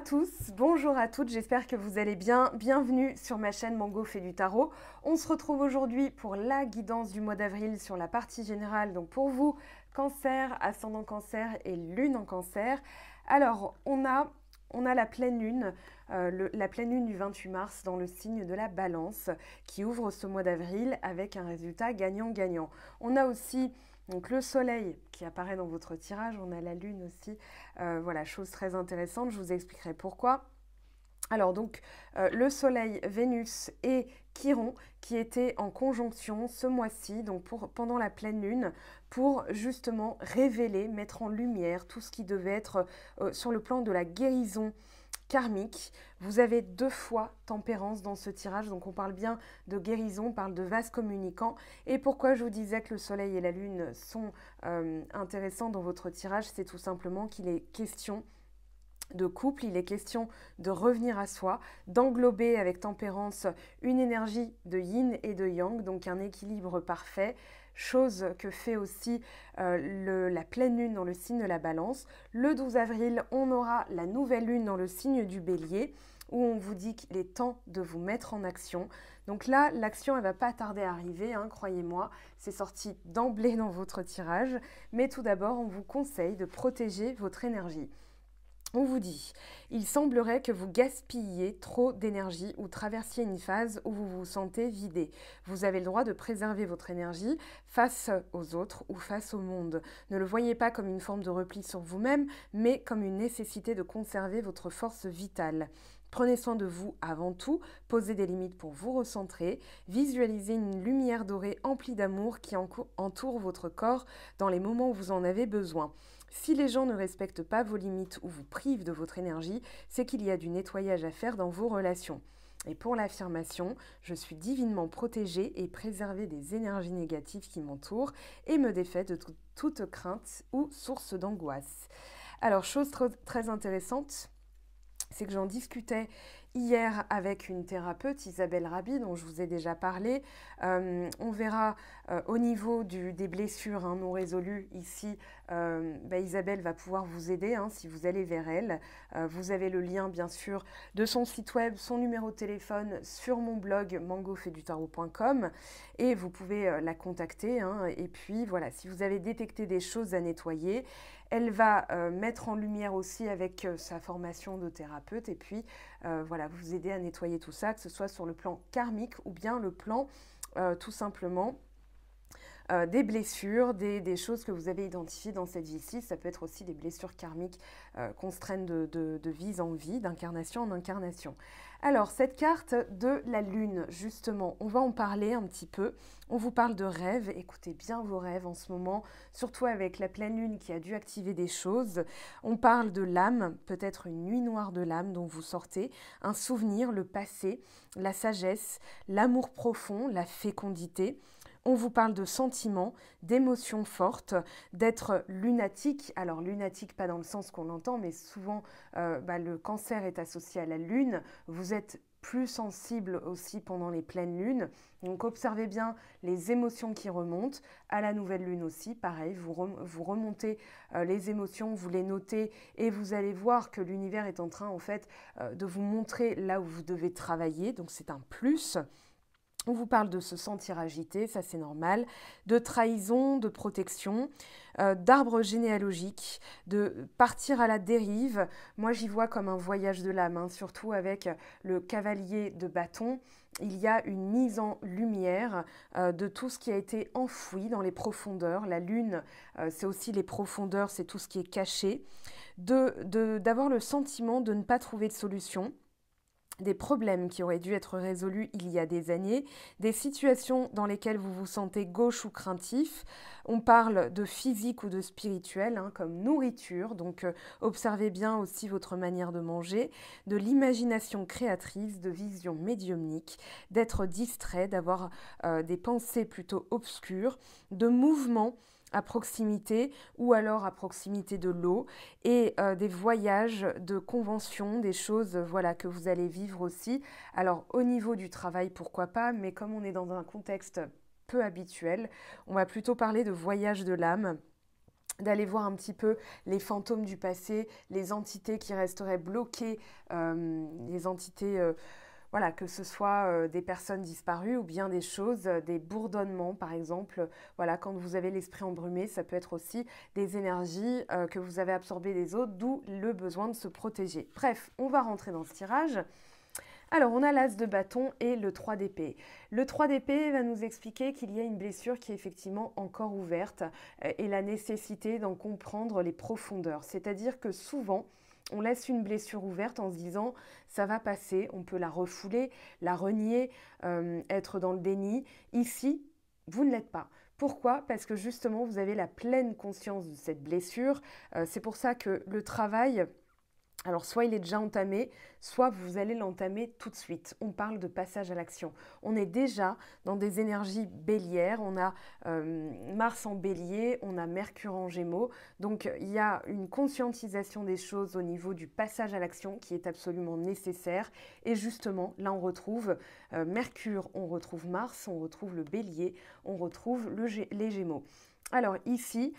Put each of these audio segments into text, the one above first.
tous, bonjour à toutes, j'espère que vous allez bien. Bienvenue sur ma chaîne Mango fait du tarot. On se retrouve aujourd'hui pour la guidance du mois d'avril sur la partie générale. Donc pour vous, Cancer, ascendant Cancer et Lune en Cancer. Alors on a la pleine lune, la pleine lune du 28 mars dans le signe de la Balance qui ouvre ce mois d'avril avec un résultat gagnant-gagnant. On a aussi donc le soleil qui apparaît dans votre tirage, on a la lune aussi, voilà, chose très intéressante, je vous expliquerai pourquoi. Alors donc le soleil, Vénus et Chiron qui étaient en conjonction ce mois-ci, donc pendant la pleine lune, pour justement révéler, mettre en lumière tout ce qui devait être sur le plan de la guérison karmique. Vous avez 2 fois tempérance dans ce tirage, donc on parle bien de guérison, on parle de vase communicant. Et pourquoi je vous disais que le soleil et la lune sont intéressants dans votre tirage, c'est tout simplement qu'il est question de couple, il est question de revenir à soi, d'englober avec tempérance une énergie de yin et de yang, donc un équilibre parfait, chose que fait aussi la pleine lune dans le signe de la Balance. Le 12 avril, on aura la nouvelle lune dans le signe du Bélier, où on vous dit qu'il est temps de vous mettre en action. Donc là, l'action, elle ne va pas tarder à arriver, hein, croyez-moi, c'est sorti d'emblée dans votre tirage, mais tout d'abord, on vous conseille de protéger votre énergie. On vous dit, il semblerait que vous gaspilliez trop d'énergie ou traversiez une phase où vous vous sentez vidé. Vous avez le droit de préserver votre énergie face aux autres ou face au monde. Ne le voyez pas comme une forme de repli sur vous-même, mais comme une nécessité de conserver votre force vitale. Prenez soin de vous avant tout, posez des limites pour vous recentrer, visualisez une lumière dorée emplie d'amour qui entoure votre corps dans les moments où vous en avez besoin. Si les gens ne respectent pas vos limites ou vous privent de votre énergie, c'est qu'il y a du nettoyage à faire dans vos relations. Et pour l'affirmation, je suis divinement protégée et préservée des énergies négatives qui m'entourent et me défait de toute crainte ou source d'angoisse. Alors, chose très intéressante, c'est que j'en discutais hier avec une thérapeute, Isabelle Rabi, dont je vous ai déjà parlé. On verra au niveau des blessures non résolues ici, Isabelle va pouvoir vous aider si vous allez vers elle. Vous avez le lien bien sûr de son site web, son numéro de téléphone sur mon blog mangofaitdutarot.com et vous pouvez la contacter. Et puis voilà, si vous avez détecté des choses à nettoyer, elle va mettre en lumière aussi avec sa formation de thérapeute et puis voilà, vous aider à nettoyer tout ça, que ce soit sur le plan karmique ou bien le plan tout simplement des blessures, des choses que vous avez identifiées dans cette vie-ci. Ça peut être aussi des blessures karmiques qu'on se traîne de vie en vie, d'incarnation en incarnation. Alors, cette carte de la Lune, justement, on va en parler un petit peu. On vous parle de rêves. Écoutez bien vos rêves en ce moment, surtout avec la pleine Lune qui a dû activer des choses. On parle de l'âme, peut-être une nuit noire de l'âme dont vous sortez, un souvenir, le passé, la sagesse, l'amour profond, la fécondité. On vous parle de sentiments, d'émotions fortes, d'être lunatique. Alors lunatique, pas dans le sens qu'on l'entend, mais souvent le cancer est associé à la lune. Vous êtes plus sensible aussi pendant les pleines lunes. Donc observez bien les émotions qui remontent. À la nouvelle lune aussi, pareil, vous remontez les émotions, vous les notez et vous allez voir que l'univers est en train en fait de vous montrer là où vous devez travailler. Donc c'est un plus. On vous parle de se sentir agité, ça c'est normal, de trahison, de protection, d'arbre généalogique, de partir à la dérive. Moi j'y vois comme un voyage de l'âme, surtout avec le cavalier de bâton. Il y a une mise en lumière de tout ce qui a été enfoui dans les profondeurs. La lune, c'est aussi les profondeurs, c'est tout ce qui est caché. D'avoir le sentiment de ne pas trouver de solution. Des problèmes qui auraient dû être résolus il y a des années, des situations dans lesquelles vous vous sentez gauche ou craintif. On parle de physique ou de spirituel, comme nourriture, donc observez bien aussi votre manière de manger, de l'imagination créatrice, de vision médiumnique, d'être distrait, d'avoir des pensées plutôt obscures, de mouvements à proximité ou alors à proximité de l'eau et des voyages de convention, des choses que vous allez vivre aussi. Alors au niveau du travail, pourquoi pas, mais comme on est dans un contexte peu habituel, on va plutôt parler de voyage de l'âme. d'aller voir un petit peu les fantômes du passé, les entités qui resteraient bloquées, les entités, voilà, que ce soit des personnes disparues ou bien des choses, des bourdonnements par exemple. Voilà, quand vous avez l'esprit embrumé, ça peut être aussi des énergies que vous avez absorbées des autres, d'où le besoin de se protéger. Bref, on va rentrer dans ce tirage. Alors, on a l'as de bâton et le 3 d'épée. Le 3 d'épée va nous expliquer qu'il y a une blessure qui est effectivement encore ouverte et la nécessité d'en comprendre les profondeurs. C'est-à-dire que souvent, on laisse une blessure ouverte en se disant « ça va passer », on peut la refouler, la renier, être dans le déni. Ici, vous ne l'êtes pas. Pourquoi? Parce que justement, vous avez la pleine conscience de cette blessure. C'est pour ça que le travail... Alors, soit il est déjà entamé, soit vous allez l'entamer tout de suite. On parle de passage à l'action. On est déjà dans des énergies bélières. On a Mars en bélier, on a Mercure en gémeaux. Donc, il y a une conscientisation des choses au niveau du passage à l'action qui est absolument nécessaire. Et justement, là, on retrouve Mercure, on retrouve Mars, on retrouve le bélier, on retrouve les gémeaux. Alors, ici...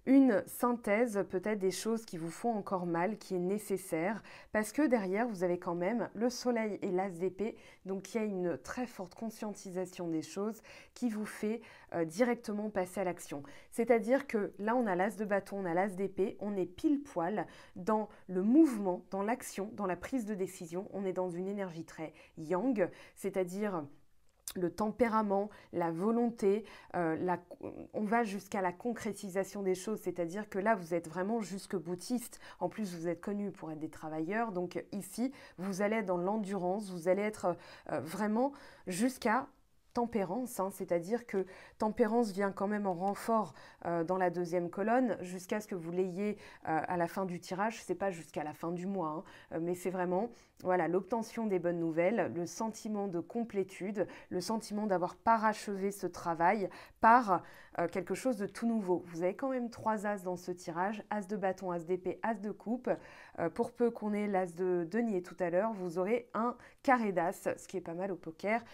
une synthèse peut-être des choses qui vous font encore mal, qui est nécessaire, parce que derrière, vous avez quand même le soleil et l'as d'épée, donc il y a une très forte conscientisation des choses qui vous fait directement passer à l'action. C'est-à-dire que là, on a l'as de bâton, on a l'as d'épée, on est pile poil dans le mouvement, dans l'action, dans la prise de décision, on est dans une énergie très yang, c'est-à-dire... le tempérament, la volonté, on va jusqu'à la concrétisation des choses, c'est-à-dire que là, vous êtes vraiment jusque-boutiste. En plus, vous êtes connus pour être des travailleurs, donc ici, vous allez être dans l'endurance, vous allez être vraiment jusqu'à tempérance, hein, c'est-à-dire que tempérance vient quand même en renfort dans la deuxième colonne jusqu'à ce que vous l'ayez à la fin du tirage. C'est pas jusqu'à la fin du mois, hein, mais c'est vraiment voilà, l'obtention des bonnes nouvelles, le sentiment de complétude, le sentiment d'avoir parachevé ce travail par quelque chose de tout nouveau. Vous avez quand même 3 as dans ce tirage, as de bâton, as d'épée, as de coupe. Pour peu qu'on ait l'as de denier tout à l'heure, vous aurez un carré d'as, ce qui est pas mal au poker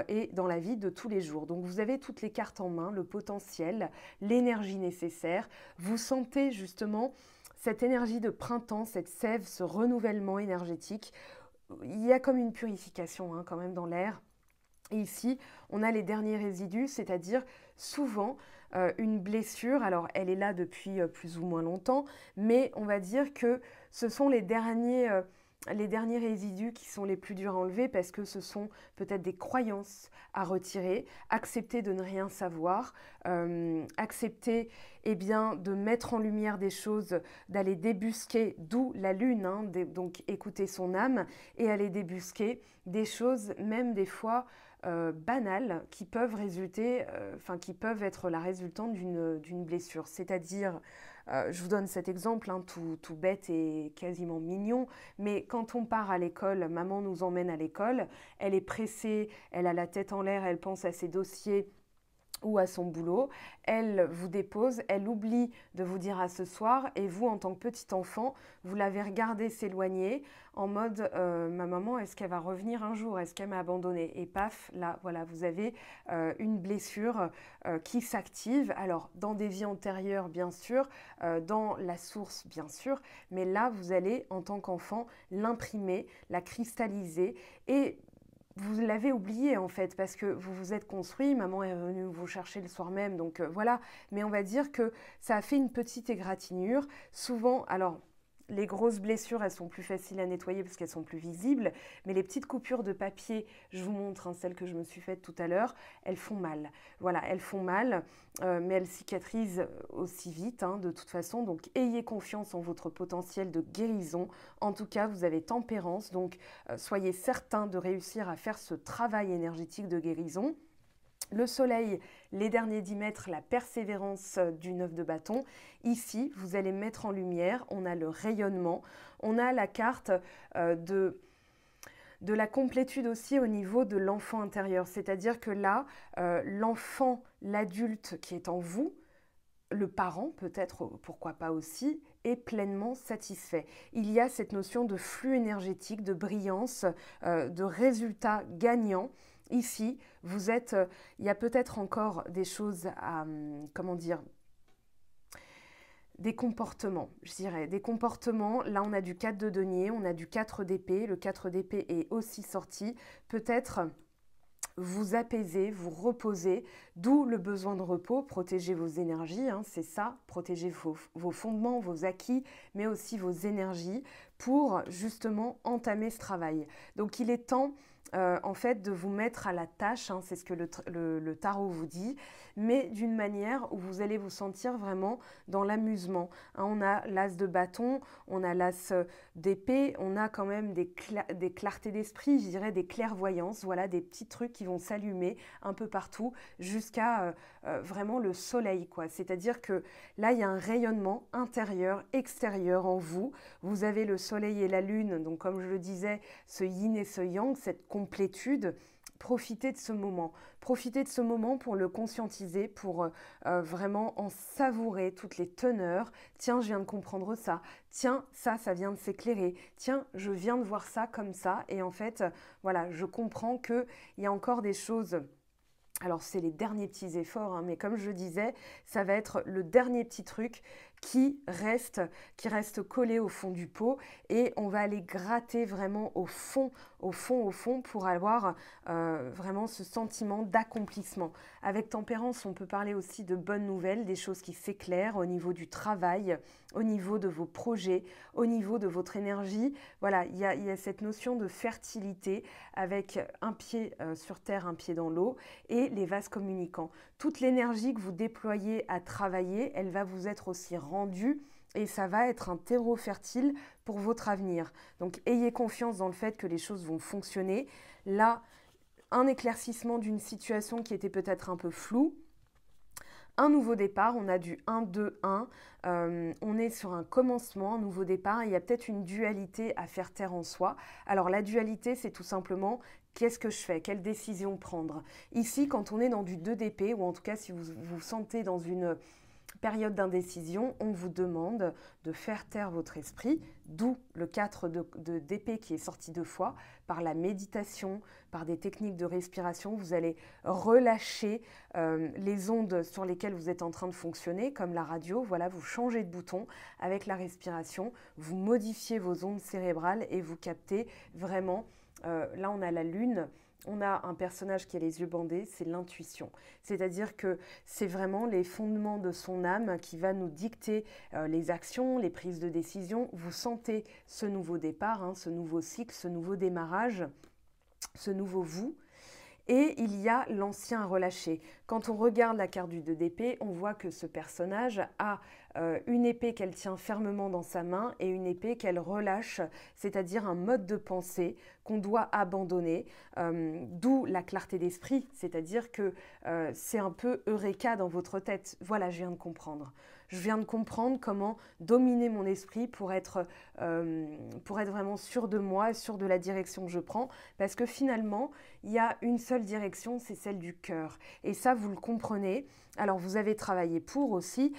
et dans la vie de tous les jours. Donc vous avez toutes les cartes en main, le potentiel, l'énergie nécessaire. Vous sentez justement cette énergie de printemps, cette sève, ce renouvellement énergétique. Il y a comme une purification hein, quand même dans l'air. Et ici, on a les derniers résidus, c'est-à-dire souvent une blessure. Alors, elle est là depuis plus ou moins longtemps, mais on va dire que ce sont les derniers résidus qui sont les plus durs à enlever parce que ce sont peut-être des croyances à retirer, accepter de ne rien savoir, accepter eh bien, de mettre en lumière des choses, d'aller débusquer, d'où la lune, hein, donc écouter son âme, et aller débusquer des choses, même des fois banales, qui peuvent résulter, qui peuvent être la résultante d'une blessure. C'est-à-dire, je vous donne cet exemple, hein, tout bête et quasiment mignon, mais quand on part à l'école, maman nous emmène à l'école, elle est pressée, elle a la tête en l'air, elle pense à ses dossiers, ou à son boulot, elle vous dépose, elle oublie de vous dire à ce soir et vous, en tant que petit enfant, vous l'avez regardé s'éloigner en mode ma maman, est-ce qu'elle va revenir un jour? Est-ce qu'elle m'a abandonnée? Et paf, là, voilà, vous avez une blessure qui s'active. Alors, dans des vies antérieures, bien sûr, dans la source, bien sûr, mais là, vous allez, en tant qu'enfant, l'imprimer, la cristalliser et vous l'avez oublié en fait parce que vous vous êtes construit, maman est venue vous chercher le soir même, donc voilà. Mais on va dire que ça a fait une petite égratignure. Souvent, alors les grosses blessures, elles sont plus faciles à nettoyer parce qu'elles sont plus visibles, mais les petites coupures de papier, je vous montre hein, celles que je me suis faites tout à l'heure, elles font mal. Voilà, elles font mal, mais elles cicatrisent aussi vite hein, de toute façon. Donc ayez confiance en votre potentiel de guérison. En tout cas, vous avez tempérance, donc soyez certain de réussir à faire ce travail énergétique de guérison. Le soleil, les derniers 10 mètres, la persévérance du 9 de bâton. Ici, vous allez mettre en lumière, on a le rayonnement, on a la carte de la complétude aussi au niveau de l'enfant intérieur. C'est-à-dire que là, l'enfant, l'adulte qui est en vous, le parent peut-être, pourquoi pas aussi, est pleinement satisfait. Il y a cette notion de flux énergétique, de brillance, de résultat gagnant. Ici, vous êtes, il y a peut-être encore des choses à, comment dire, des comportements, je dirais. Des comportements, là on a du 4 de denier, on a du 4 d'épée. Le 4 d'épée est aussi sorti. Peut-être vous apaiser, vous reposer, d'où le besoin de repos, protéger vos énergies, hein, c'est ça, protéger vos fondements, vos acquis, mais aussi vos énergies pour justement entamer ce travail. Donc il est temps en fait de vous mettre à la tâche, hein, c'est ce que le tarot vous dit, mais d'une manière où vous allez vous sentir vraiment dans l'amusement. Hein, on a l'as de bâton, on a l'as d'épée, on a quand même des clartés d'esprit, je dirais des clairvoyances, voilà, des petits trucs qui vont s'allumer un peu partout jusqu'à vraiment le soleil, quoi. C'est-à-dire que là, il y a un rayonnement intérieur, extérieur en vous. Vous avez le soleil et la lune, donc comme je le disais, ce yin et ce yang, cette complétude. Profitez de ce moment. Profitez de ce moment pour le conscientiser, pour vraiment en savourer toutes les teneurs. Tiens, je viens de comprendre ça. Tiens, ça vient de s'éclairer. Tiens, je viens de voir ça comme ça. Et en fait, voilà, je comprends qu'il y a encore des choses. Alors, c'est les derniers petits efforts, hein, mais comme je disais, ça va être le dernier petit truc qui reste collé au fond du pot et on va aller gratter vraiment au fond pour avoir vraiment ce sentiment d'accomplissement. Avec tempérance, on peut parler aussi de bonnes nouvelles, des choses qui s'éclairent au niveau du travail, au niveau de vos projets, au niveau de votre énergie. Voilà, il y a cette notion de fertilité avec un pied sur terre, un pied dans l'eau et les vases communicants. Toute l'énergie que vous déployez à travailler, elle va vous être aussi rendue et ça va être un terreau fertile pour votre avenir. Donc ayez confiance dans le fait que les choses vont fonctionner. Là, un éclaircissement d'une situation qui était peut-être un peu floue. Un nouveau départ, on a du 1-2-1, on est sur un commencement, un nouveau départ, et il y a peut-être une dualité à faire taire en soi. Alors la dualité, c'est tout simplement qu'est-ce que je fais, quelle décision prendre. Ici, quand on est dans du 2 d'épée, ou en tout cas si vous vous sentez dans une période d'indécision, on vous demande de faire taire votre esprit, d'où le 4 d'épée qui est sorti 2 fois, par la méditation, par des techniques de respiration. Vous allez relâcher les ondes sur lesquelles vous êtes en train de fonctionner, comme la radio. Voilà, vous changez de bouton avec la respiration, vous modifiez vos ondes cérébrales et vous captez vraiment, là on a la lune. On a un personnage qui a les yeux bandés, c'est l'intuition. C'est-à-dire que c'est vraiment les fondements de son âme qui va nous dicter les actions, les prises de décision. Vous sentez ce nouveau départ, hein, ce nouveau cycle, ce nouveau démarrage, ce nouveau vous. Et il y a l'ancien à relâcher. Quand on regarde la carte du 2 d'épée, on voit que ce personnage a une épée qu'elle tient fermement dans sa main et une épée qu'elle relâche, c'est-à-dire un mode de pensée qu'on doit abandonner, d'où la clarté d'esprit, c'est-à-dire que c'est un peu eureka dans votre tête. Voilà, je viens de comprendre. Je viens de comprendre comment dominer mon esprit pour être vraiment sûr de moi, sûr de la direction que je prends, parce que finalement, il y a une seule direction, c'est celle du cœur. Et ça, vous le comprenez. Alors, vous avez travaillé pour aussi.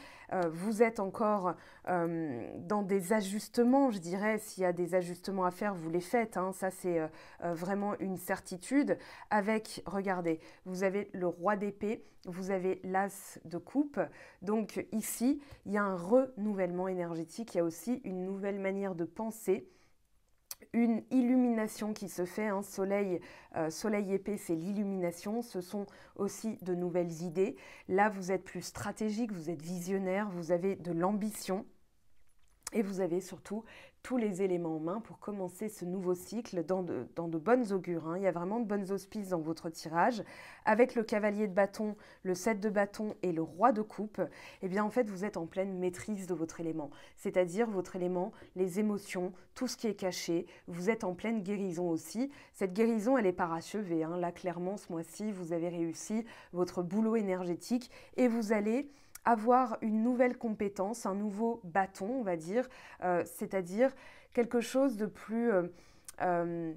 Vous êtes encore dans des ajustements, je dirais. S'il y a des ajustements à faire, vous les faites. Hein. Ça, c'est vraiment une certitude. Avec, regardez, vous avez le roi d'épée, vous avez l'as de coupe. Donc ici, il y a un renouvellement énergétique. Il y a aussi une nouvelle manière de penser. Une illumination qui se fait, hein, soleil épée, c'est l'illumination, ce sont aussi de nouvelles idées. Là, vous êtes plus stratégique, vous êtes visionnaire, vous avez de l'ambition et vous avez surtout tous les éléments en main pour commencer ce nouveau cycle dans de bonnes augures. Hein. Il y a vraiment de bonnes auspices dans votre tirage. Avec le cavalier de bâton, le 7 de bâton et le roi de coupe, eh bien en fait vous êtes en pleine maîtrise de votre élément. C'est-à-dire votre élément, les émotions, tout ce qui est caché. Vous êtes en pleine guérison aussi. Cette guérison, elle est parachevée. Hein. Là, clairement, ce mois-ci, vous avez réussi votre boulot énergétique et vous allez avoir une nouvelle compétence, un nouveau bâton, on va dire, c'est-à-dire quelque chose de plus, je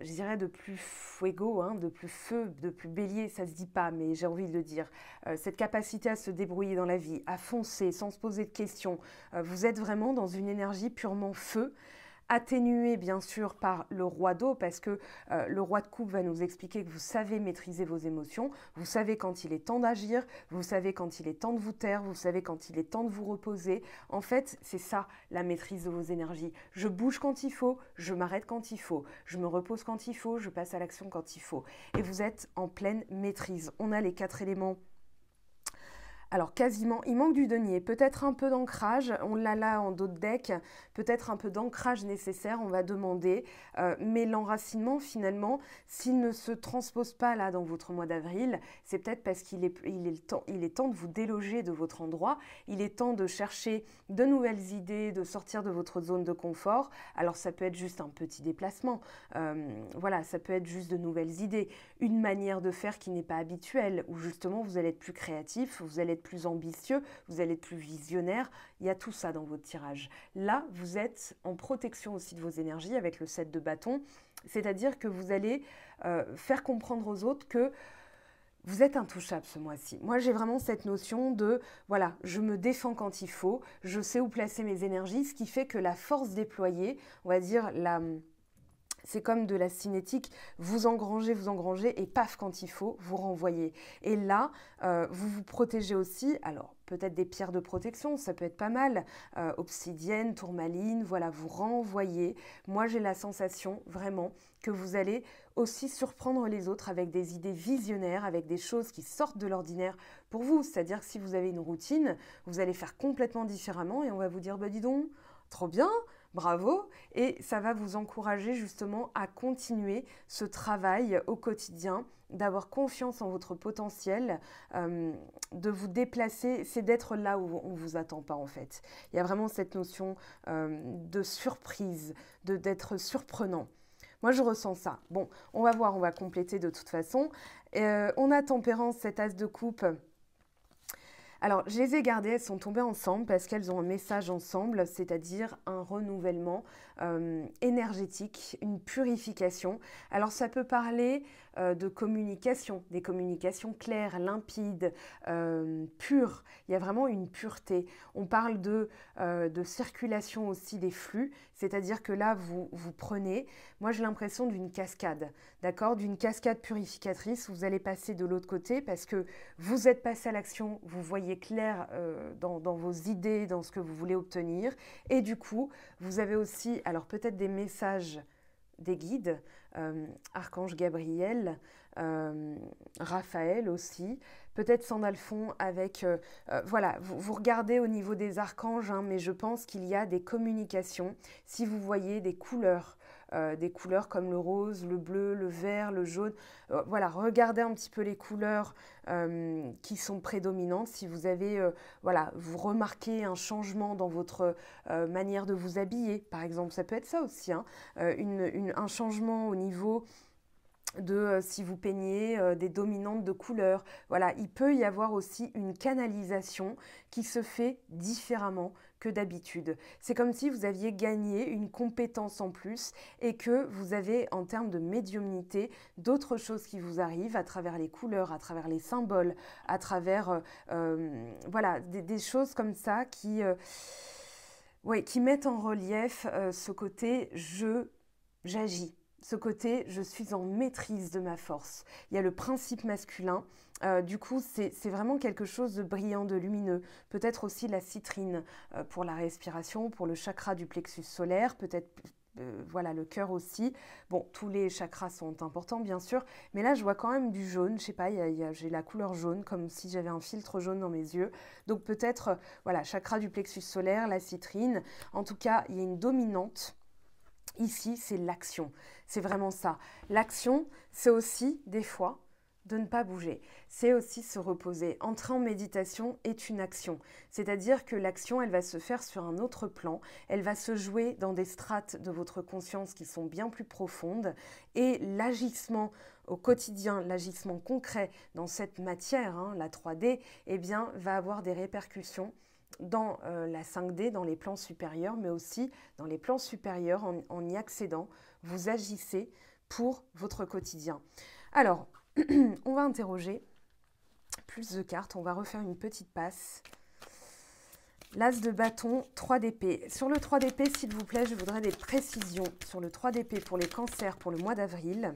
dirais de plus fuego, hein, de plus feu, de plus bélier, ça se dit pas, mais j'ai envie de le dire. Cette capacité à se débrouiller dans la vie, à foncer sans se poser de questions. Vous êtes vraiment dans une énergie purement feu, atténué bien sûr par le roi d'eau, parce que le roi de coupe va nous expliquer que vous savez maîtriser vos émotions, vous savez quand il est temps d'agir, vous savez quand il est temps de vous taire, vous savez quand il est temps de vous reposer. En fait, c'est ça la maîtrise de vos énergies. Je bouge quand il faut, je m'arrête quand il faut, je me repose quand il faut, je passe à l'action quand il faut. Et vous êtes en pleine maîtrise. On a les 4 éléments. Alors quasiment, il manque du denier, peut-être un peu d'ancrage, on l'a là en dos de deck, peut-être un peu d'ancrage nécessaire, on va demander, mais l'enracinement finalement, s'il ne se transpose pas là dans votre mois d'avril, c'est peut-être parce qu'il est temps de vous déloger de votre endroit, il est temps de chercher de nouvelles idées, de sortir de votre zone de confort. Alors ça peut être juste un petit déplacement, voilà, ça peut être juste de nouvelles idées, une manière de faire qui n'est pas habituelle, où justement vous allez être plus créatif, vous allez être plus ambitieux, vous allez être plus visionnaire. Il y a tout ça dans votre tirage. Là, vous êtes en protection aussi de vos énergies avec le 7 de bâton, c'est-à-dire que vous allez faire comprendre aux autres que vous êtes intouchable ce mois-ci. Moi, j'ai vraiment cette notion de, voilà, je me défends quand il faut, je sais où placer mes énergies, ce qui fait que la force déployée, on va dire c'est comme de la cinétique, vous engrangez et paf, quand il faut, vous renvoyez. Et là, vous vous protégez aussi, alors peut-être des pierres de protection, ça peut être pas mal, obsidienne, tourmaline, voilà, vous renvoyez. Moi, j'ai la sensation vraiment que vous allez aussi surprendre les autres avec des idées visionnaires, avec des choses qui sortent de l'ordinaire pour vous. C'est-à-dire que si vous avez une routine, vous allez faire complètement différemment et on va vous dire, bah dis donc, trop bien, bravo, et ça va vous encourager justement à continuer ce travail au quotidien, d'avoir confiance en votre potentiel, de vous déplacer, c'est d'être là où on ne vous attend pas en fait. Il y a vraiment cette notion de surprise, d'être surprenant. Moi, je ressens ça. Bon, on va voir, on va compléter de toute façon. On a Tempérance, cet as de coupe. Alors, je les ai gardées, elles sont tombées ensemble parce qu'elles ont un message ensemble, c'est-à-dire un renouvellement énergétique, une purification. Alors, ça peut parler de communication, des communications claires, limpides, pures. Il y a vraiment une pureté. On parle de circulation aussi des flux, c'est-à-dire que là, vous prenez, moi j'ai l'impression d'une cascade, d'accord, d'une cascade purificatrice. Vous allez passer de l'autre côté parce que vous êtes passé à l'action, vous voyez clair dans vos idées, dans ce que vous voulez obtenir. Et du coup, vous avez aussi, alors peut-être des messages des guides, Archange Gabriel, Raphaël aussi, peut-être Sandalphon avec... voilà, vous regardez au niveau des archanges, hein, mais je pense qu'il y a des communications. Si vous voyez des couleurs comme le rose, le bleu, le vert, le jaune. Voilà, regardez un petit peu les couleurs qui sont prédominantes. Si vous avez, voilà, vous remarquez un changement dans votre manière de vous habiller, par exemple, ça peut être ça aussi, hein, un changement au niveau de si vous peignez des dominantes de couleurs. Voilà, il peut y avoir aussi une canalisation qui se fait différemment que d'habitude. C'est comme si vous aviez gagné une compétence en plus et que vous avez en termes de médiumnité d'autres choses qui vous arrivent à travers les couleurs, à travers les symboles, à travers voilà, des choses comme ça qui mettent en relief ce côté j'agis. Ce côté, je suis en maîtrise de ma force. Il y a le principe masculin. Du coup, c'est vraiment quelque chose de brillant, de lumineux. Peut-être aussi la citrine pour la respiration, pour le chakra du plexus solaire, peut-être voilà, le cœur aussi. Bon, tous les chakras sont importants, bien sûr. Mais là, je vois quand même du jaune. Je sais pas, j'ai la couleur jaune, comme si j'avais un filtre jaune dans mes yeux. Donc peut-être, voilà, chakra du plexus solaire, la citrine. En tout cas, il y a une dominante. Ici, c'est l'action. C'est vraiment ça. L'action, c'est aussi, des fois, de ne pas bouger. C'est aussi se reposer. Entrer en méditation est une action. C'est-à-dire que l'action, elle va se faire sur un autre plan. Elle va se jouer dans des strates de votre conscience qui sont bien plus profondes. Et l'agissement au quotidien, l'agissement concret dans cette matière, hein, la 3D, eh bien, va avoir des répercussions dans la 5D, dans les plans supérieurs, mais aussi dans les plans supérieurs, en y accédant, vous agissez pour votre quotidien. Alors, on va interroger plus de cartes, on va refaire une petite passe. L'As de bâton, 3 d'épée. Sur le 3 d'épée, s'il vous plaît, je voudrais des précisions sur le 3 d'épée pour les cancers pour le mois d'avril.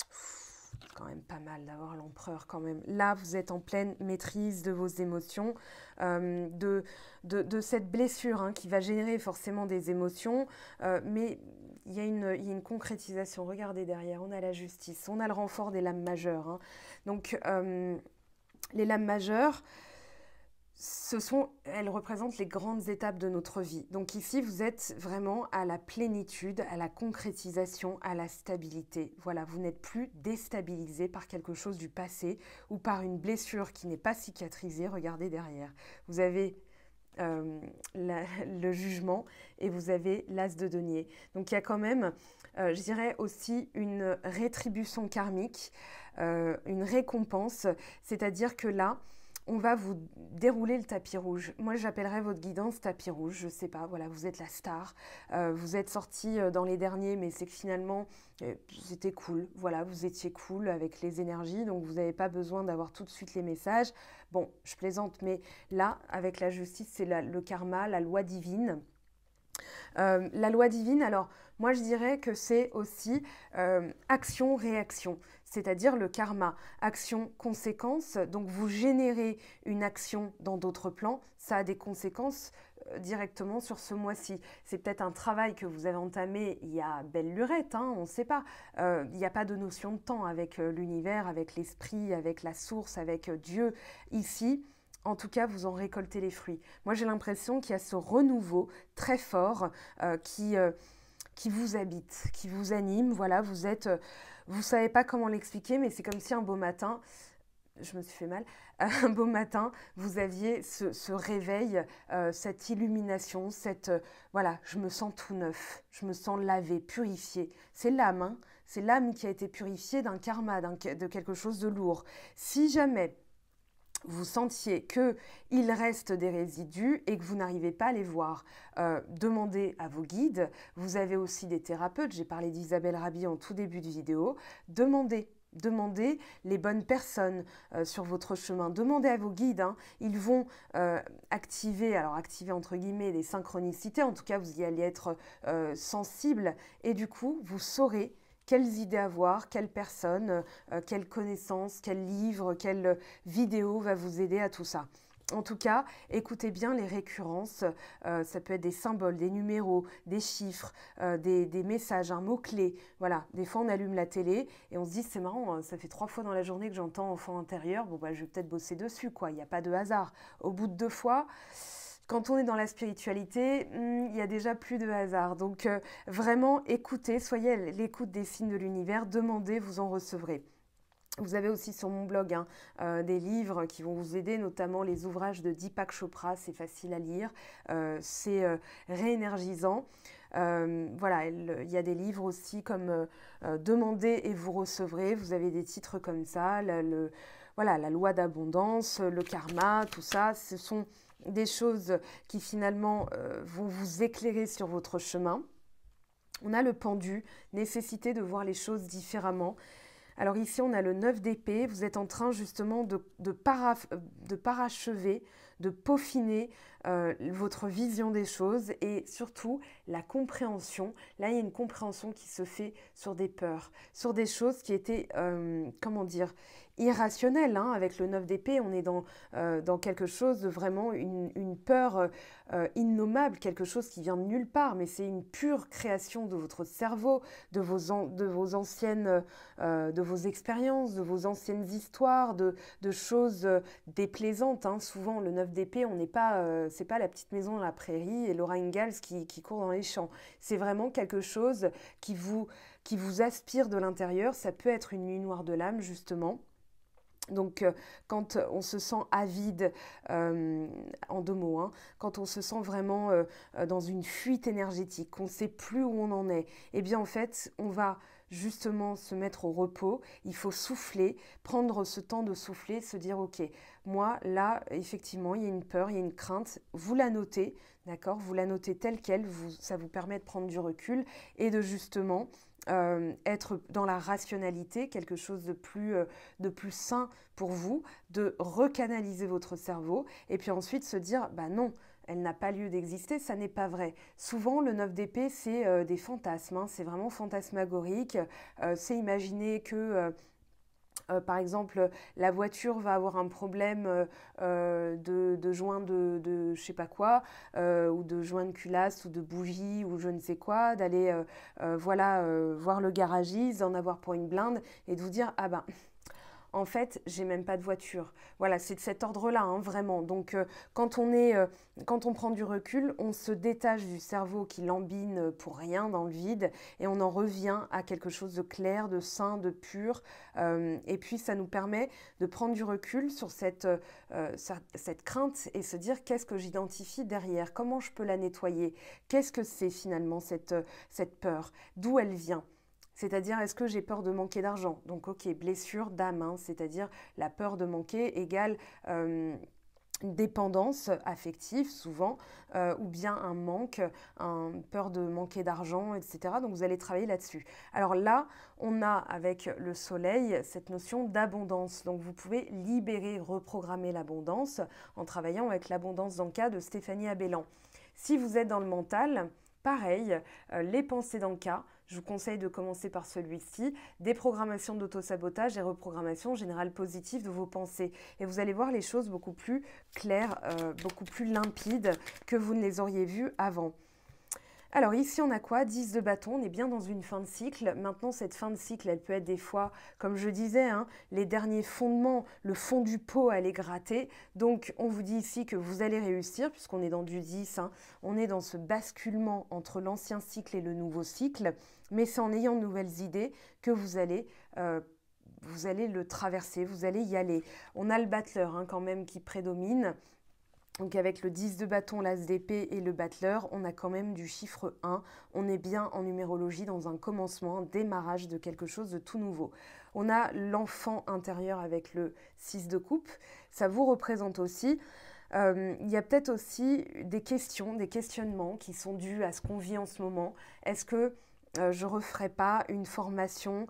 C'est quand même pas mal d'avoir l'empereur quand même. Là, vous êtes en pleine maîtrise de vos émotions, de cette blessure hein, qui va générer forcément des émotions, mais il y a une concrétisation. Regardez derrière, on a la justice, on a le renfort des lames majeures. Hein. Donc, les lames majeures, elles représentent les grandes étapes de notre vie. Donc ici, vous êtes vraiment à la plénitude, à la concrétisation, à la stabilité. Voilà, vous n'êtes plus déstabilisé par quelque chose du passé ou par une blessure qui n'est pas cicatrisée. Regardez derrière. Vous avez le jugement et vous avez l'As de denier. Donc il y a quand même, je dirais aussi, une rétribution karmique, une récompense. C'est-à-dire que là, on va vous dérouler le tapis rouge. Moi, j'appellerais votre guidance tapis rouge. Je ne sais pas, voilà, vous êtes la star. Vous êtes sorti dans les derniers, mais c'est que finalement, c'était cool. Voilà, vous étiez cool avec les énergies, donc vous n'avez pas besoin d'avoir tout de suite les messages. Bon, je plaisante, mais là, avec la justice, c'est le karma, la loi divine. La loi divine, alors moi je dirais que c'est aussi action-réaction, c'est-à-dire le karma, action-conséquence. Donc vous générez une action dans d'autres plans, ça a des conséquences directement sur ce mois-ci. C'est peut-être un travail que vous avez entamé il y a belle lurette, hein, on ne sait pas. Il n'y a pas de notion de temps avec l'univers, avec l'esprit, avec la source, avec Dieu. Ici, en tout cas, vous en récoltez les fruits. Moi, j'ai l'impression qu'il y a ce renouveau très fort qui vous habite, qui vous anime. Voilà, vous savez pas comment l'expliquer, mais c'est comme si un beau matin, je me suis fait mal, un beau matin, vous aviez ce réveil, cette illumination, voilà, je me sens tout neuf, je me sens lavé, purifié. C'est l'âme, hein, c'est l'âme qui a été purifiée d'un karma, de quelque chose de lourd. Si jamais vous sentiez qu'il reste des résidus et que vous n'arrivez pas à les voir, demandez à vos guides. Vous avez aussi des thérapeutes, j'ai parlé d'Isabelle Rabi en tout début de vidéo. Demandez les bonnes personnes sur votre chemin. Demandez à vos guides, hein. Ils vont activer entre guillemets les synchronicités, en tout cas vous y allez être sensible et du coup vous saurez quelles idées avoir, quelle personne, quelle connaissance, quel livre, quelle vidéo va vous aider à tout ça. En tout cas, écoutez bien les récurrences, ça peut être des symboles, des numéros, des chiffres, des messages, un mot-clé. Voilà, des fois on allume la télé et on se dit c'est marrant, ça fait 3 fois dans la journée que j'entends enfant intérieur, bon bah je vais peut-être bosser dessus quoi, il n'y a pas de hasard. Au bout de 2 fois, quand on est dans la spiritualité, il y a déjà plus de hasard. Donc vraiment écoutez, soyez à l'écoute des signes de l'univers, demandez, vous en recevrez. Vous avez aussi sur mon blog des livres qui vont vous aider, notamment les ouvrages de Deepak Chopra, c'est facile à lire, c'est réénergisant. Voilà, il y a des livres aussi comme Demandez et vous recevrez, vous avez des titres comme ça, voilà, la loi d'abondance, le karma, tout ça, ce sont des choses qui finalement vont vous éclairer sur votre chemin. On a le pendu, nécessité de voir les choses différemment. Alors ici, on a le 9 d'épée. Vous êtes en train justement de parachever, de peaufiner votre vision des choses et surtout la compréhension. Là, il y a une compréhension qui se fait sur des peurs, sur des choses qui étaient, irrationnelles. Hein. Avec le 9 d'épée, on est dans quelque chose de vraiment une peur innommable, quelque chose qui vient de nulle part, mais c'est une pure création de votre cerveau, de vos anciennes, de vos expériences, de vos anciennes histoires, de choses déplaisantes. Hein. Souvent, le 9 d'épée, on n'est pas, c'est pas la petite maison dans la prairie et Laura Ingalls qui court dans les champs. C'est vraiment quelque chose qui vous aspire de l'intérieur. Ça peut être une nuit noire de l'âme, justement. Donc, quand on se sent avide, en 2 mots, hein, quand on se sent vraiment dans une fuite énergétique, qu'on ne sait plus où on en est, eh bien en fait, on va justement se mettre au repos. Il faut souffler, prendre ce temps de souffler, se dire ok, moi là, effectivement, il y a une peur, il y a une crainte, vous la notez, d'accord, vous la notez telle quelle, ça vous permet de prendre du recul et de justement être dans la rationalité, quelque chose de plus sain pour vous, de recanaliser votre cerveau et puis ensuite se dire bah non, elle n'a pas lieu d'exister, ça n'est pas vrai. Souvent, le 9 d'épée, c'est des fantasmes, hein, c'est vraiment fantasmagorique. C'est imaginer que par exemple, la voiture va avoir un problème de joint de je sais pas quoi, ou de joint de culasse ou de bougie ou je ne sais quoi, d'aller voilà, voir le garagiste, d'en avoir pour une blinde et de vous dire ah ben en fait, j'ai même pas de voiture. Voilà, c'est de cet ordre-là, hein, vraiment. Donc, quand on prend du recul, on se détache du cerveau qui lambine pour rien dans le vide et on en revient à quelque chose de clair, de sain, de pur. Et puis, ça nous permet de prendre du recul sur cette crainte et se dire qu'est-ce que j'identifie derrière, comment je peux la nettoyer, qu'est-ce que c'est finalement cette peur, d'où elle vient. C'est-à-dire, est-ce que j'ai peur de manquer d'argent? Donc, ok, blessure d'âme, hein, c'est-à-dire la peur de manquer égale une dépendance affective, souvent, ou bien un manque, peur de manquer d'argent, etc. Donc, vous allez travailler là-dessus. Alors là, on a avec le soleil cette notion d'abondance. Donc, vous pouvez libérer, reprogrammer l'abondance en travaillant avec l'abondance d'Anka de Stéphanie Abellan. Si vous êtes dans le mental, pareil, les pensées d'Anka, je vous conseille de commencer par celui-ci, déprogrammation d'autosabotage et reprogrammation générale positive de vos pensées. Et vous allez voir les choses beaucoup plus claires, beaucoup plus limpides que vous ne les auriez vues avant. Alors ici, on a quoi? 10 de bâton, on est bien dans une fin de cycle. Maintenant, cette fin de cycle, elle peut être des fois, comme je disais, hein, les derniers fondements, le fond du pot, elle est grattée. Donc, on vous dit ici que vous allez réussir, puisqu'on est dans du 10. Hein, on est dans ce basculement entre l'ancien cycle et le nouveau cycle. Mais c'est en ayant de nouvelles idées que vous allez le traverser, vous allez y aller. On a le battleur hein, quand même qui prédomine. Donc avec le 10 de bâton, l'as d'épée et le battleur, on a quand même du chiffre 1. On est bien en numérologie dans un commencement, un démarrage de quelque chose de tout nouveau. On a l'enfant intérieur avec le 6 de coupe. Ça vous représente aussi. Il y a peut-être aussi des questions, des questionnements qui sont dus à ce qu'on vit en ce moment. Est-ce que je ne referai pas une formation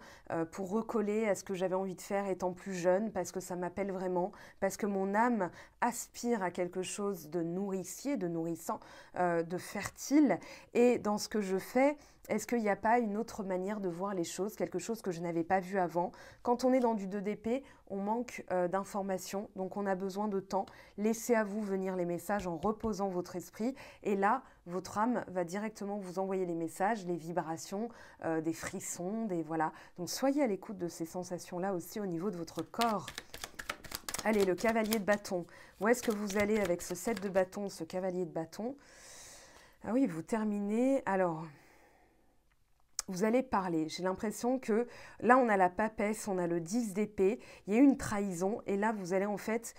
pour recoller à ce que j'avais envie de faire étant plus jeune, parce que ça m'appelle vraiment, parce que mon âme aspire à quelque chose de nourricier, de nourrissant, de fertile. Et dans ce que je fais, est-ce qu'il n'y a pas une autre manière de voir les choses, quelque chose que je n'avais pas vu avant? Quand on est dans du 2 d'épée, on manque d'informations, donc on a besoin de temps. Laissez à vous venir les messages en reposant votre esprit. Et là, votre âme va directement vous envoyer les messages, les vibrations, des frissons, des voilà. Donc soyez à l'écoute de ces sensations-là aussi au niveau de votre corps. Allez, le cavalier de bâton. Où est-ce que vous allez avec ce 7 de bâton, ce cavalier de bâton? Ah oui, vous terminez. Alors, vous allez parler. J'ai l'impression que là, on a la papesse, on a le 10 d'épée, il y a eu une trahison et là, vous allez en fait,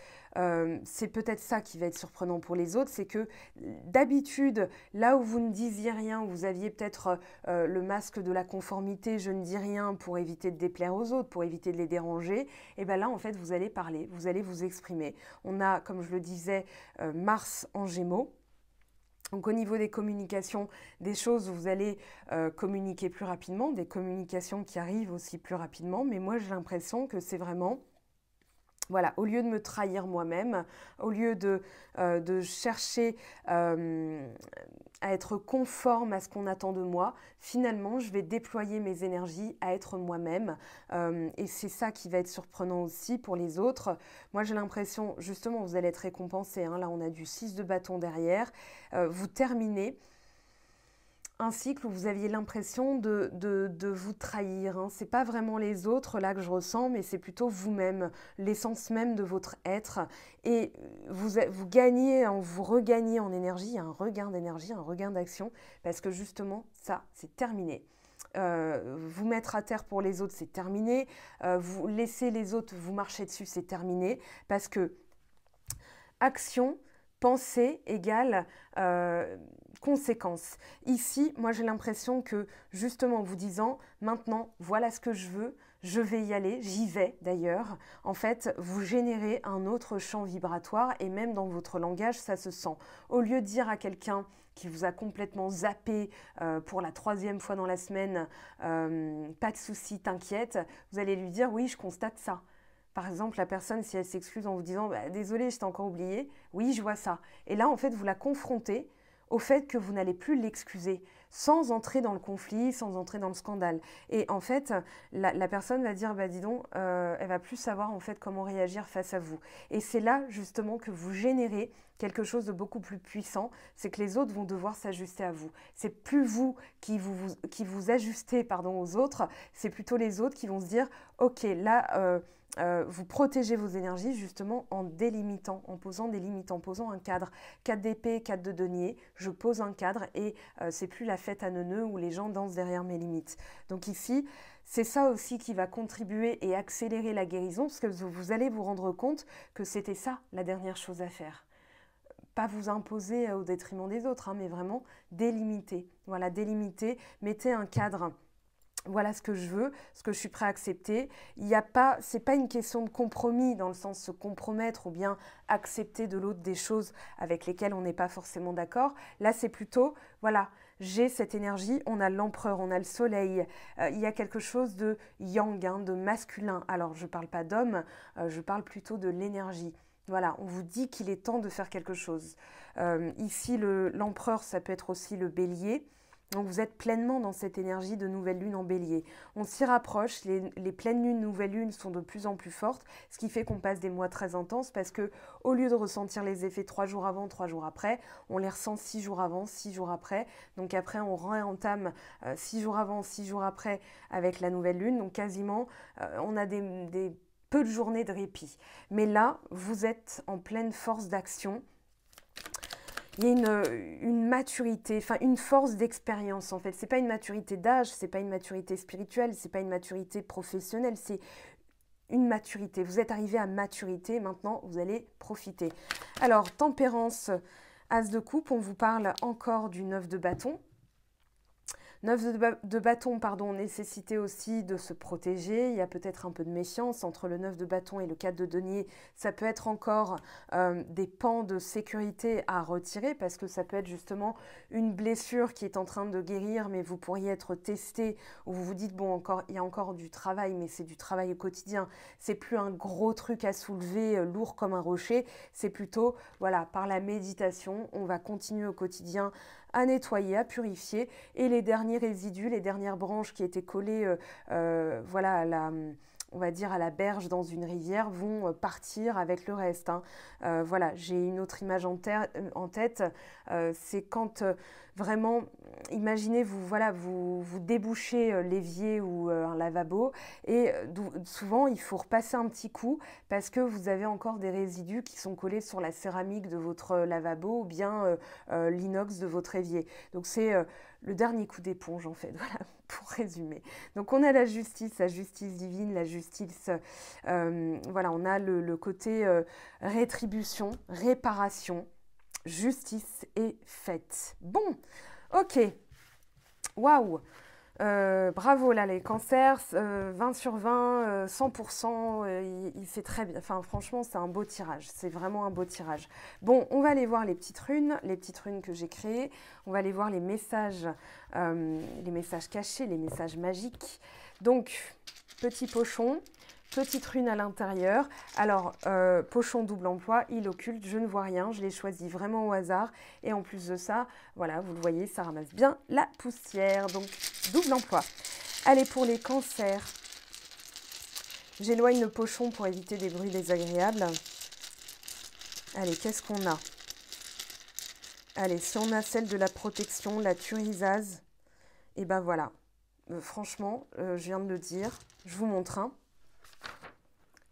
c'est peut-être ça qui va être surprenant pour les autres, c'est que d'habitude, là où vous ne disiez rien, où vous aviez peut-être le masque de la conformité, je ne dis rien pour éviter de déplaire aux autres, pour éviter de les déranger, et bien là, en fait, vous allez parler, vous allez vous exprimer. On a, comme je le disais, Mars en Gémeaux. Donc au niveau des communications, des choses où vous allez communiquer plus rapidement, des communications qui arrivent aussi plus rapidement, mais moi j'ai l'impression que c'est vraiment, voilà, au lieu de me trahir moi-même, au lieu de chercher à être conforme à ce qu'on attend de moi, finalement, je vais déployer mes énergies à être moi-même. Et c'est ça qui va être surprenant aussi pour les autres. Moi, j'ai l'impression, justement, vous allez être récompensé. Hein. Là, on a du 6 de bâton derrière. Vous terminez un cycle où vous aviez l'impression de vous trahir. Hein. Ce n'est pas vraiment les autres là que je ressens, mais c'est plutôt vous-même, l'essence même de votre être. Et vous gagnez, vous regagnez en énergie, un regain d'énergie, un regain d'action, parce que justement, ça, c'est terminé. Vous mettre à terre pour les autres, c'est terminé. Vous laisser les autres vous marcher dessus, c'est terminé. Parce que action, pensée égale conséquence. Ici, moi j'ai l'impression que justement en vous disant maintenant voilà ce que je veux, je vais y aller, j'y vais d'ailleurs. En fait, vous générez un autre champ vibratoire et même dans votre langage, ça se sent. Au lieu de dire à quelqu'un qui vous a complètement zappé pour la 3e fois dans la semaine, pas de souci, t'inquiète, vous allez lui dire oui, je constate ça. Par exemple, la personne, si elle s'excuse en vous disant bah, « Désolée, je t'ai encore oublié », oui, je vois ça. Et là, en fait, vous la confrontez au fait que vous n'allez plus l'excuser, sans entrer dans le conflit, sans entrer dans le scandale. Et en fait, la personne va dire, bah dis donc, elle va plus savoir en fait comment réagir face à vous. Et c'est là justement que vous générez quelque chose de beaucoup plus puissant, c'est que les autres vont devoir s'ajuster à vous. C'est plus vous qui vous ajustez pardon, aux autres, c'est plutôt les autres qui vont se dire, ok, là, vous protégez vos énergies justement en délimitant, en posant des limites, en posant un cadre. 4 d'épée, 4 de denier, je pose un cadre et c'est plus la fête à neuneux où les gens dansent derrière mes limites. Donc ici, c'est ça aussi qui va contribuer et accélérer la guérison, parce que vous allez vous rendre compte que c'était ça la dernière chose à faire. Pas vous imposer au détriment des autres, hein, mais vraiment délimiter. Voilà, délimiter, mettez un cadre. Voilà ce que je veux, ce que je suis prêt à accepter. C'est pas une question de compromis dans le sens se compromettre ou bien accepter de l'autre des choses avec lesquelles on n'est pas forcément d'accord. Là, c'est plutôt, voilà, j'ai cette énergie, on a l'empereur, on a le soleil. Il y a quelque chose de yang, hein, de masculin. Alors, je ne parle pas d'homme, je parle plutôt de l'énergie. Voilà, on vous dit qu'il est temps de faire quelque chose. Ici, l'empereur, ça peut être aussi le bélier. Donc vous êtes pleinement dans cette énergie de nouvelle lune en bélier. On s'y rapproche, les pleines lunes, nouvelles lunes sont de plus en plus fortes, ce qui fait qu'on passe des mois très intenses parce que au lieu de ressentir les effets 3 jours avant, 3 jours après, on les ressent 6 jours avant, 6 jours après. Donc après on réentame 6 jours avant, 6 jours après avec la nouvelle lune. Donc quasiment on a peu de journées de répit. Mais là, vous êtes en pleine force d'action. Il y a une maturité, enfin une force d'expérience en fait. C'est pas une maturité d'âge, c'est pas une maturité spirituelle, c'est pas une maturité professionnelle, c'est une maturité. Vous êtes arrivé à maturité, maintenant vous allez profiter. Alors, tempérance, as de coupe, on vous parle encore du 9 de bâton. 9 de bâton, pardon, nécessité aussi de se protéger. Il y a peut-être un peu de méfiance entre le 9 de bâton et le 4 de denier. Ça peut être encore des pans de sécurité à retirer parce que ça peut être justement une blessure qui est en train de guérir, mais vous pourriez être testé ou vous vous dites, bon, il y a encore du travail, mais c'est du travail au quotidien. C'est plus un gros truc à soulever, lourd comme un rocher. C'est plutôt, voilà, par la méditation, on va continuer au quotidien à nettoyer, à purifier, et les derniers résidus, les dernières branches qui étaient collées voilà, on va dire à la berge dans une rivière vont partir avec le reste. Hein. Voilà, j'ai une autre image en tête, c'est quand vraiment, imaginez vous débouchez l'évier ou un lavabo et souvent il faut repasser un petit coup parce que vous avez encore des résidus qui sont collés sur la céramique de votre lavabo ou bien l'inox de votre évier. Donc c'est le dernier coup d'éponge en fait, voilà, pour résumer. Donc on a la justice divine, la justice, voilà, on a le côté rétribution, réparation, justice et fête. Bon, ok, waouh, bravo là les cancers, 20 sur 20, 100%, c'est très bien, enfin franchement c'est un beau tirage, c'est vraiment un beau tirage. Bon, on va aller voir les petites runes que j'ai créées, on va aller voir les messages cachés, les messages magiques. Donc, petit pochon, petite rune à l'intérieur. Alors, pochon double emploi, il occulte, je ne vois rien, je l'ai choisi vraiment au hasard. Et en plus de ça, voilà, vous le voyez, ça ramasse bien la poussière. Donc, double emploi. Allez, pour les cancers, j'éloigne le pochon pour éviter des bruits désagréables. Allez, qu'est-ce qu'on a? Allez, si on a celle de la protection, la thurisase, et ben voilà. Franchement, je viens de le dire, je vous montre un.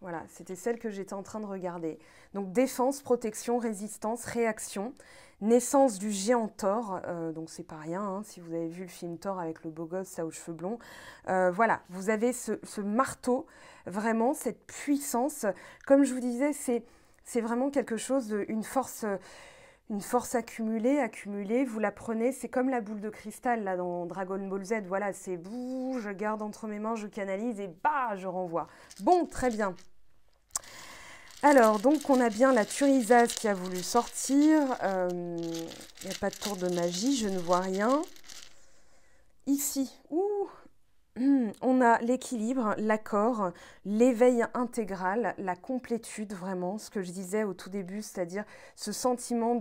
Voilà, c'était celle que j'étais en train de regarder. Donc défense, protection, résistance, réaction, naissance du géant Thor, donc c'est pas rien, hein, si vous avez vu le film Thor avec le beau gosse, ça aux cheveux blonds. Voilà, vous avez ce marteau, vraiment cette puissance. Comme je vous disais, c'est vraiment quelque chose, une force accumulée, vous la prenez, c'est comme la boule de cristal là dans Dragon Ball Z, voilà, c'est bouh, je garde entre mes mains, je canalise et bah, je renvoie. Bon, très bien. Alors, donc, on a bien la thurisase qui a voulu sortir. Il n'y a pas de tour de magie, je ne vois rien. Ici, ouh, On a l'équilibre, l'accord, l'éveil intégral, la complétude, vraiment, ce que je disais au tout début, c'est-à-dire ce sentiment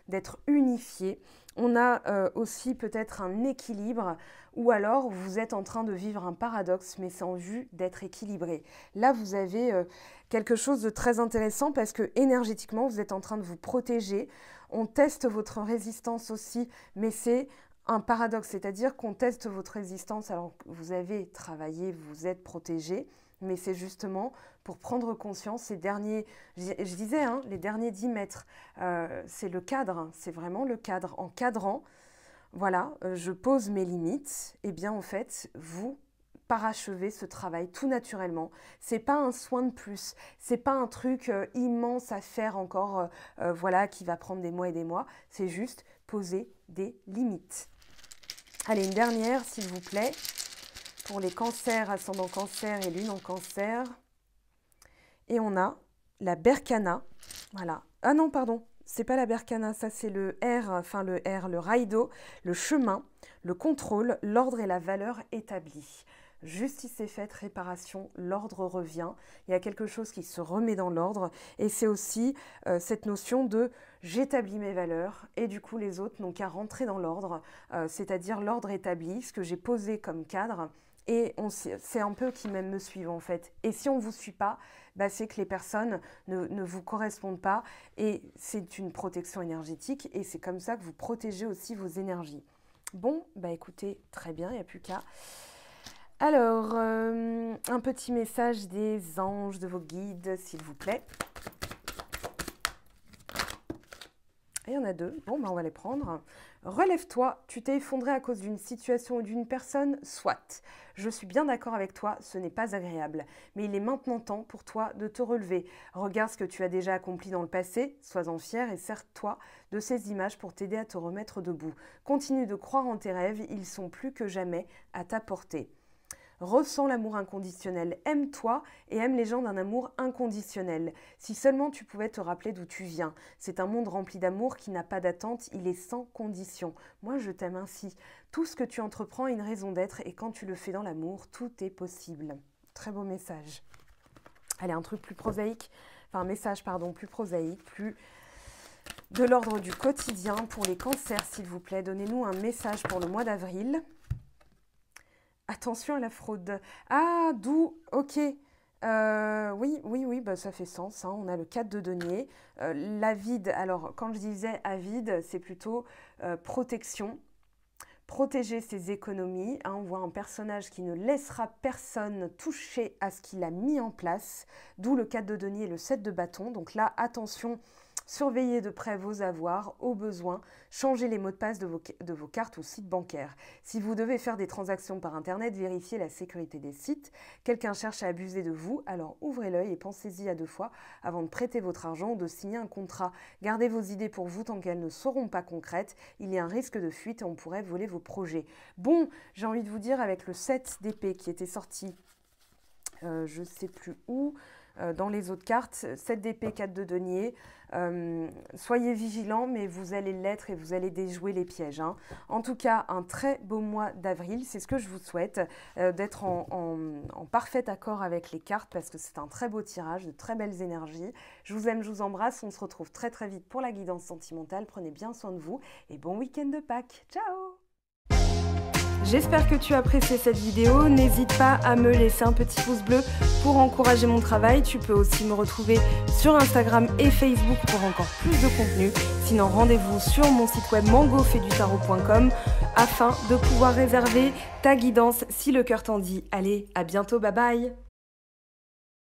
d'être unifié. On a aussi peut-être un équilibre, ou alors vous êtes en train de vivre un paradoxe, mais c'est en vue d'être équilibré. Là, vous avez quelque chose de très intéressant parce que énergétiquement, vous êtes en train de vous protéger. On teste votre résistance aussi, mais c'est un paradoxe, c'est-à-dire qu'on teste votre résistance alors que vous avez travaillé, vous êtes protégé, mais c'est justement pour prendre conscience ces derniers, je disais, hein, les derniers 10 mètres, c'est le cadre, c'est vraiment le cadre. En cadrant, voilà, je pose mes limites, et bien en fait, vous parachevez ce travail tout naturellement. C'est pas un soin de plus, c'est pas un truc immense à faire encore, voilà, qui va prendre des mois et des mois, c'est juste poser des limites. Allez, une dernière, s'il vous plaît, pour les cancers, ascendant cancer et lune en cancer. Et on a la berkana, voilà. Ah non, pardon, c'est pas la berkana, ça c'est le R, enfin le R, le raïdo, le chemin, le contrôle, l'ordre et la valeur établie. Justice est faite, réparation, l'ordre revient. Il y a quelque chose qui se remet dans l'ordre. Et c'est aussi cette notion de j'établis mes valeurs et du coup les autres n'ont qu'à rentrer dans l'ordre, c'est-à-dire l'ordre établi, ce que j'ai posé comme cadre. Et c'est un peu qui même me suivent en fait. Et si on ne vous suit pas, bah, c'est que les personnes ne vous correspondent pas. Et c'est une protection énergétique et c'est comme ça que vous protégez aussi vos énergies. Bon, bah écoutez, très bien, il n'y a plus qu'à. Alors, un petit message des anges, de vos guides, s'il vous plaît. Et il y en a 2. Bon, ben on va les prendre. Relève-toi, tu t'es effondré à cause d'une situation ou d'une personne, soit. Je suis bien d'accord avec toi, ce n'est pas agréable. Mais il est maintenant temps pour toi de te relever. Regarde ce que tu as déjà accompli dans le passé, sois-en fier et sers-toi de ces images pour t'aider à te remettre debout. Continue de croire en tes rêves, ils sont plus que jamais à ta portée. Ressens l'amour inconditionnel, aime-toi et aime les gens d'un amour inconditionnel. Si seulement tu pouvais te rappeler d'où tu viens. C'est un monde rempli d'amour qui n'a pas d'attente, il est sans condition. Moi je t'aime ainsi. Tout ce que tu entreprends a une raison d'être et quand tu le fais dans l'amour, tout est possible. Très beau message. Allez, un truc plus prosaïque, enfin un message pardon, plus prosaïque, plus de l'ordre du quotidien pour les cancers s'il vous plaît. Donnez-nous un message pour le mois d'avril. Attention à la fraude. Ah, d'où, ok. Oui, bah, ça fait sens. Hein. On a le 4 de denier. L'avide, alors quand je disais avide, c'est plutôt protection. Protéger ses économies. Hein. On voit un personnage qui ne laissera personne toucher à ce qu'il a mis en place. D'où le 4 de denier et le 7 de bâton. Donc là, attention. Surveillez de près vos avoirs, au besoin, changez les mots de passe de vos cartes ou sites bancaires. Si vous devez faire des transactions par Internet, vérifiez la sécurité des sites. Quelqu'un cherche à abuser de vous, alors ouvrez l'œil et pensez-y à 2 fois avant de prêter votre argent ou de signer un contrat. Gardez vos idées pour vous tant qu'elles ne seront pas concrètes. Il y a un risque de fuite et on pourrait voler vos projets. Bon, j'ai envie de vous dire avec le 7 d'épée qui était sorti, je ne sais plus où, dans les autres cartes, 7 d'épée, 4 de denier. Soyez vigilants, mais vous allez l'être et vous allez déjouer les pièges. Hein. En tout cas, un très beau mois d'avril, c'est ce que je vous souhaite, d'être en parfait accord avec les cartes parce que c'est un très beau tirage, de très belles énergies. Je vous aime, je vous embrasse, on se retrouve très très vite pour la guidance sentimentale. Prenez bien soin de vous et bon week-end de Pâques. Ciao! J'espère que tu as apprécié cette vidéo. N'hésite pas à me laisser un petit pouce bleu pour encourager mon travail. Tu peux aussi me retrouver sur Instagram et Facebook pour encore plus de contenu. Sinon, rendez-vous sur mon site web mangofaidutarot.com afin de pouvoir réserver ta guidance si le cœur t'en dit. Allez, à bientôt, bye bye!